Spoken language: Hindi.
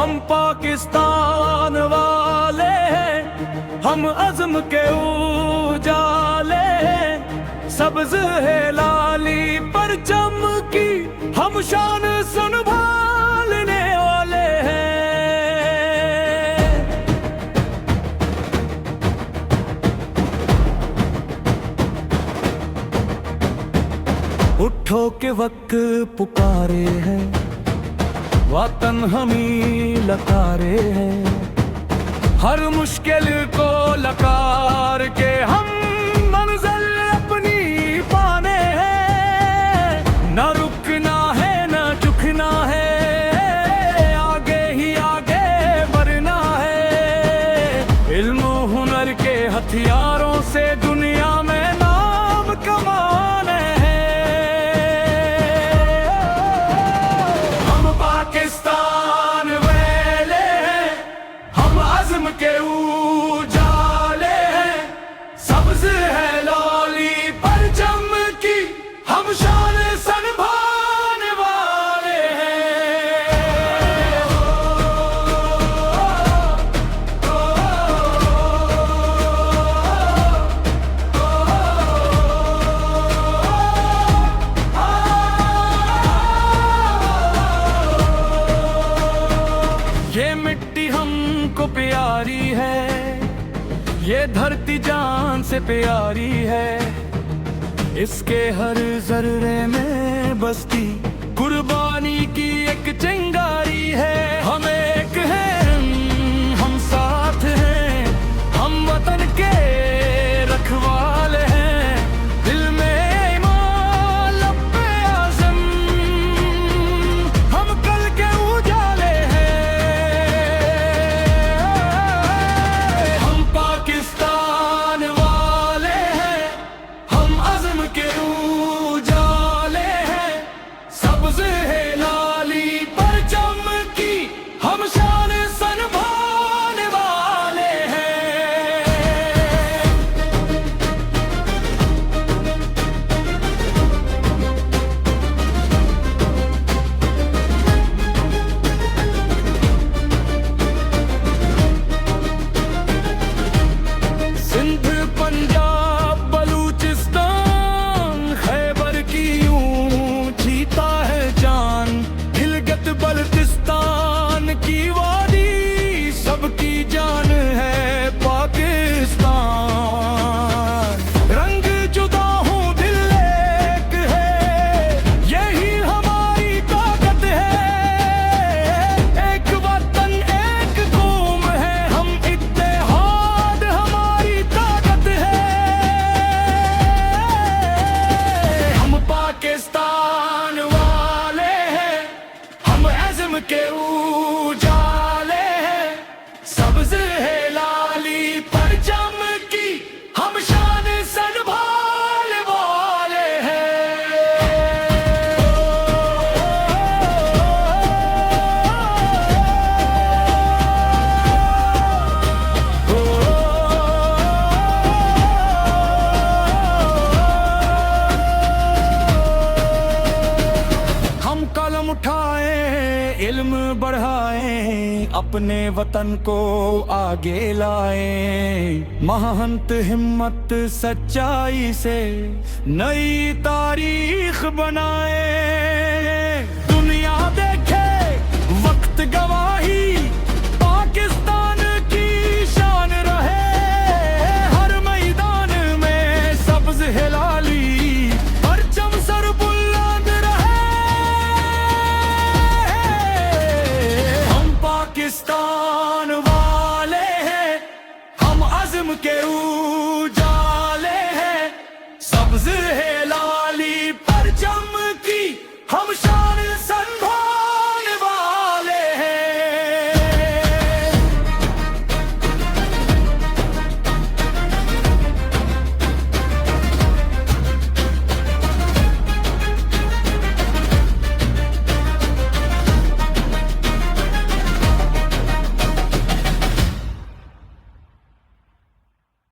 हम पाकिस्तान वाले हैं, हम अज़्म के उजाले हैं। सब्ज़ है लाली परचम की, हम शान संभालने वाले हैं। उठो के वक्त पुकारे हैं, वतन हमी लकारे हैं। हर मुश्किल को लकार के हम मंजिल अपनी पाने हैं। न रुकना है न झुकना है, आगे ही आगे बढ़ना है। इल्म हुनर के हथियारों से दुनिया में नाम कमाने हैं। हम पाकिस्तान वाले हैं, हम अज़्म के उजाले हैं। सब्ज़ है लाली परचम की, हम शान संभालने वाले हैं। ये मिट्टी हमको प्यारी है, ये धरती जान से प्यारी है। इसके हर जर्रे में बसती कुर्बानी की एक चिंगारी है। हम एक हैं, हम साथ हैं, हम वतन के रखवाले हैं। दिल में ईमान लब पे आज़म, हम कल के उजाले हैं। हम पाकिस्तान वाले हैं, हम अज़्म के उजाले हैं। सब्ज़ है लाली परचम की, हम शान संभालने वाले हैं। सिंध पंजाब बलूचिस्तान, खैबर की यूं जीता है जान। गिलगित बल्तिस्तान की वादी, सबकी जान है पाकिस्तान। रंग जुदा हूँ दिल एक है, यही हमारी ताकत है। एक वतन एक कौम है, हम इत्तेहाद हमारी ताकत है। हम पाकिस्तान वाले हैं, हम अज़्म के उजाले हैं। सब्ज़ है लाली परचम की, हम शान संभालने वाले हैं। हम कलम उठाएं, इल्म बढ़ाएं, अपने वतन को आगे लाएं। महंत हिम्मत सच्चाई से नई तारीख बनाएं।